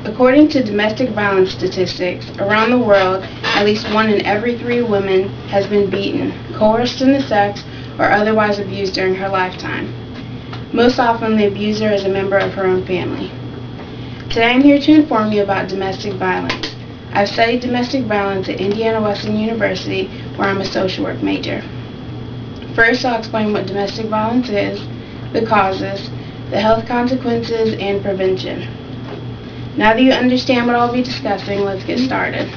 According to domestic violence statistics, around the world, at least 1 in every 3 women has been beaten, coerced into sex, or otherwise abused during her lifetime. Most often, the abuser is a member of her own family. Today, I'm here to inform you about domestic violence. I've studied domestic violence at Indiana Wesleyan University, where I'm a social work major. First, I'll explain what domestic violence is, the causes, the health consequences, and prevention. Now that you understand what I'll be discussing, let's get started.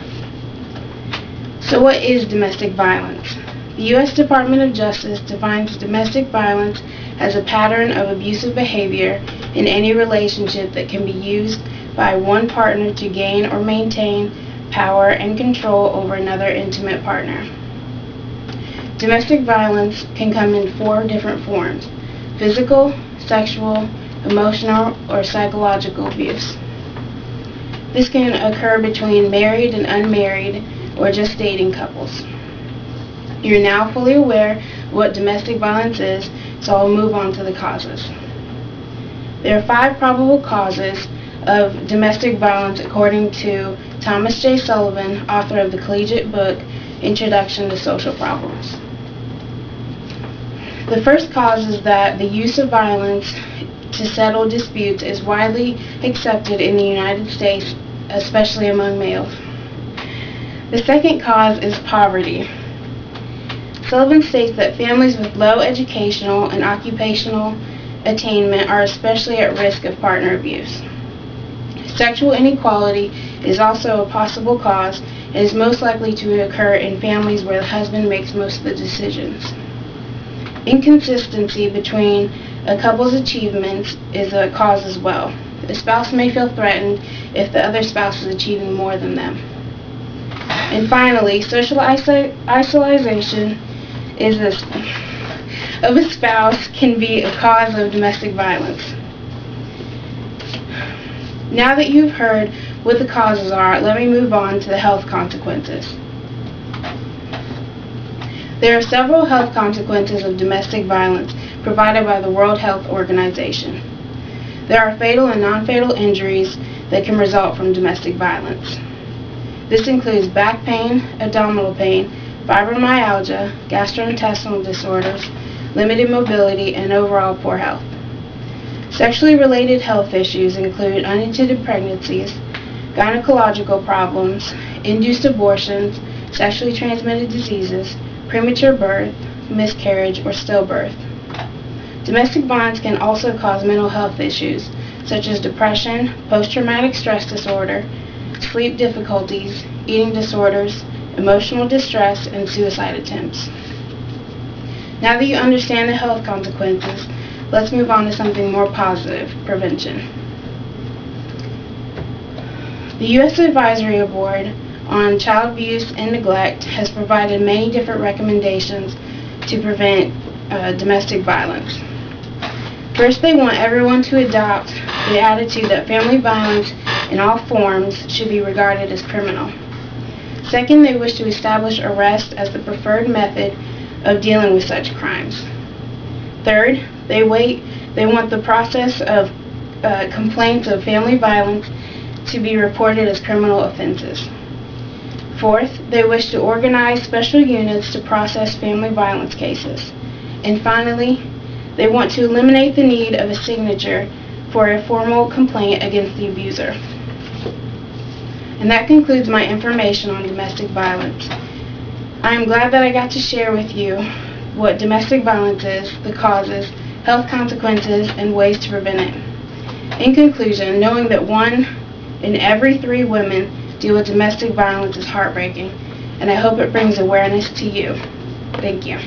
So what is domestic violence? The U.S. Department of Justice defines domestic violence as a pattern of abusive behavior in any relationship that can be used by one partner to gain or maintain power and control over another intimate partner. Domestic violence can come in 4 different forms: physical, sexual, emotional, or psychological abuse. This can occur between married and unmarried or just dating couples. You're now fully aware of what domestic violence is, so I'll move on to the causes. There are 5 probable causes of domestic violence according to Thomas J. Sullivan, author of the collegiate book Introduction to Social Problems. The first cause is that the use of violence to settle disputes is widely accepted in the United States, especially among males. The second cause is poverty. Sullivan states that families with low educational and occupational attainment are especially at risk of partner abuse. Sexual inequality is also a possible cause and is most likely to occur in families where the husband makes most of the decisions. Inconsistency between a couple's achievements is a cause as well. The spouse may feel threatened if the other spouse is achieving more than them. And finally, social isolation of a spouse can be a cause of domestic violence. Now that you've heard what the causes are, let me move on to the health consequences. There are several health consequences of domestic violence provided by the World Health Organization. There are fatal and non-fatal injuries that can result from domestic violence. This includes back pain, abdominal pain, fibromyalgia, gastrointestinal disorders, limited mobility, and overall poor health. Sexually related health issues include unintended pregnancies, gynecological problems, induced abortions, sexually transmitted diseases, premature birth, miscarriage, or stillbirth. Domestic violence can also cause mental health issues such as depression, post-traumatic stress disorder, sleep difficulties, eating disorders, emotional distress, and suicide attempts. Now that you understand the health consequences, let's move on to something more positive, prevention. The U.S. Advisory Board on Child Abuse and Neglect has provided many different recommendations to prevent domestic violence. First, they want everyone to adopt the attitude that family violence in all forms should be regarded as criminal. Second, they wish to establish arrest as the preferred method of dealing with such crimes. Third, they want the process of complaints of family violence to be reported as criminal offenses. Fourth, they wish to organize special units to process family violence cases. And finally, they want to eliminate the need of a signature for a formal complaint against the abuser. And that concludes my information on domestic violence. I am glad that I got to share with you what domestic violence is, the causes, health consequences, and ways to prevent it. In conclusion, knowing that 1 in every 3 women deal with domestic violence is heartbreaking, and I hope it brings awareness to you. Thank you.